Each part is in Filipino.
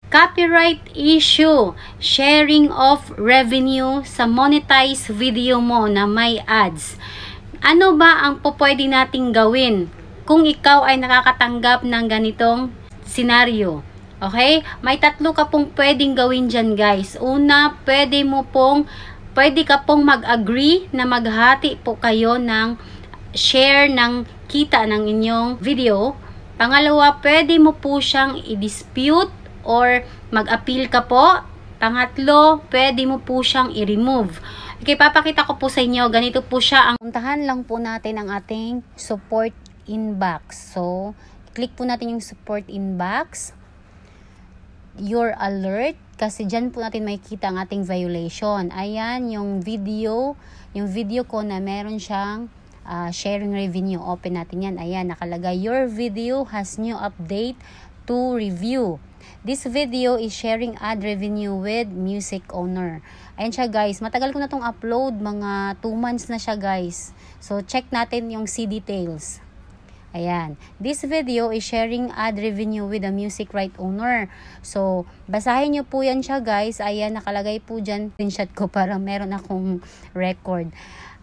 Copyright issue, sharing of revenue sa monetized video mo na may ads. Ano ba ang pwede nating gawin kung ikaw ay nakakatanggap ng ganitong senaryo? Okay? May tatlo ka pong pwedeng gawin dyan, guys. Una, pwede ka pong mag-agree na maghati po kayo ng share ng kita ng inyong video. Pangalawa, pwede mo po siyang i-dispute or mag-appeal ka po. Pangatlo, pwede mo po siyang i-remove. Okay, papakita ko po sa inyo. Ganito po siya. Puntahan lang po natin ang ating support inbox. So, click po natin yung support inbox. Your alert. Kasi dyan po natin makikita ang ating violation. Ayan, yung video ko na meron siyang sharing revenue. Open natin yan. Ayan, nakalagay, your video has new update to review. This video is sharing ad revenue with music owner. Ayan siya, guys. Matagal ko na itong upload. Mga 2 months na siya, guys. So, check natin yung see details. Ayan. This video is sharing ad revenue with a music right owner. So, basahin nyo po yan siya, guys. Ayan, nakalagay po dyan. Screenshot ko para meron akong record.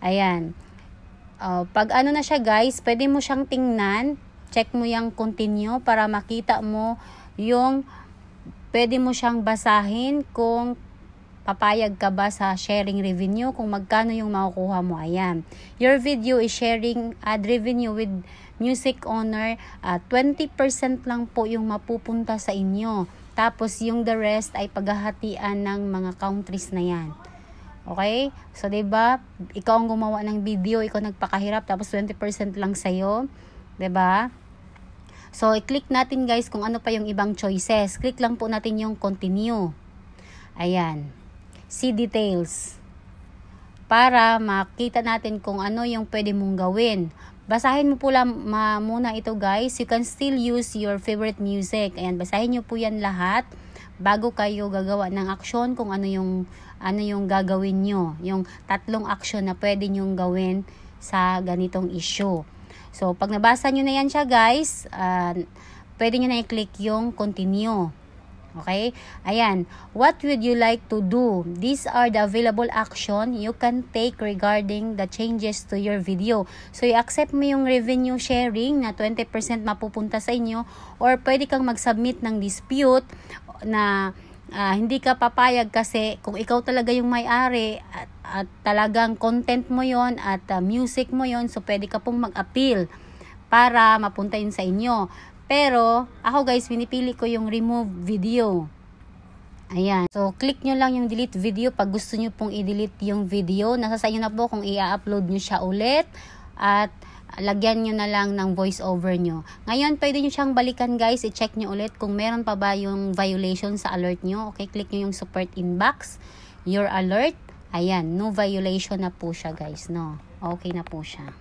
Ayan. Pag ano na siya, guys, pwede mo siyang tingnan. Check mo yung continue para makita mo yung pwede mo siyang basahin kung papayag ka ba sa sharing revenue, kung magkano yung makukuha mo. Ayan. Your video is sharing ad revenue with music owner. 20% lang po yung mapupunta sa inyo. Tapos yung the rest ay paghahatian ng mga countries na yan. Okay? So, diba? Ikaw ang gumawa ng video, ikaw nagpakahirap, tapos 20% lang sa'yo. Diba? So, i-click natin, guys, kung ano pa yung ibang choices. Click lang po natin yung continue. Ayan. See details. Para makita natin kung ano yung pwede mong gawin. Basahin mo po lang muna ito, guys. You can still use your favorite music. Ayan, basahin nyo po yan lahat bago kayo gagawa ng action kung ano yung gagawin nyo. Yung 3 action na pwede nyong gawin sa ganitong issue. So, pag nabasa nyo na yan siya, guys, pwede nyo na i-click yung continue. Okay? Ayan. What would you like to do? These are the available action you can take regarding the changes to your video. So, i-accept mo yung revenue sharing na 20% mapupunta sa inyo, or pwede kang mag-submit ng dispute na hindi ka papayag kasi kung ikaw talaga yung may-ari at talagang content mo yon at music mo yon, so pwede ka pong mag-appeal para mapunta yun sa inyo. Pero ako, guys, pinipili ko yung remove video. Ayan. So, click nyo lang yung delete video pag gusto nyo pong i-delete yung video. Nasa sa inyo na po kung i-upload nyo siya ulit at lagyan nyo na lang ng voice over nyo. Ngayon, pwede nyo siyang balikan, guys. I-check nyo ulit kung meron pa ba yung violation sa alert nyo. Okay, click nyo yung support inbox. Your alert. Ayan, no violation na po siya, guys. No, okay na po siya.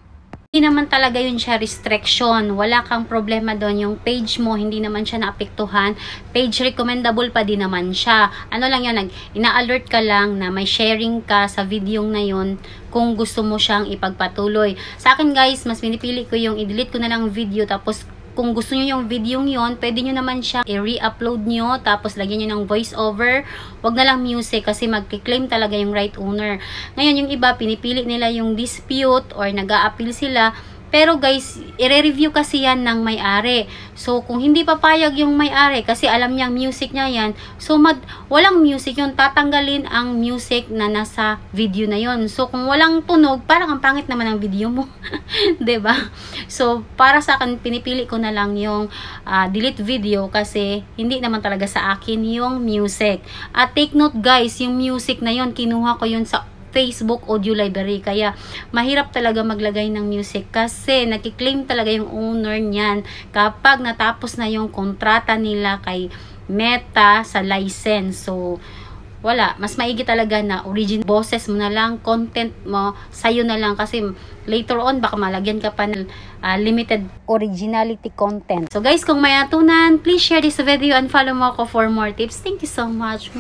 Hindi naman talaga yun siya restriction. Wala kang problema doon. Yung page mo, hindi naman siya naapektuhan. Page recommendable pa din naman siya. Ano lang yun, ina-alert ka lang na may sharing ka sa video na yun kung gusto mo siyang ipagpatuloy. Sa akin, guys, mas pinipili ko yung i-delete ko na lang video, tapos kung gusto nyo yung video yon, pwede nyo naman siya i-re-upload nyo, tapos lagyan nyo ng voice over. Wag na lang music kasi mag-claim talaga yung right owner. Ngayon, yung iba, pinipili nila yung dispute or nag-a-appeal sila. Pero, guys, i-review kasi yan ng may-ari. So, kung hindi papayag yung may-ari kasi alam niya music niya yan, so walang music yun, tatanggalin ang music na nasa video na yon. So, kung walang tunog, parang ang pangit naman ang video mo. 'Di ba? So, para sa akin, pinipili ko na lang yung delete video kasi hindi naman talaga sa akin yung music. At take note, guys, yung music na yon, kinuha ko yun sa Facebook Audio Library. Kaya, mahirap talaga maglagay ng music kasi nakiklaim talaga yung owner niyan kapag natapos na yung kontrata nila kay Meta sa license. So, wala. Mas maigi talaga na original boses mo na lang, content mo, sa'yo na lang kasi later on, baka malagyan ka pa ng limited originality content. So, guys, kung may natunan, please share this video and follow mo ako for more tips. Thank you so much.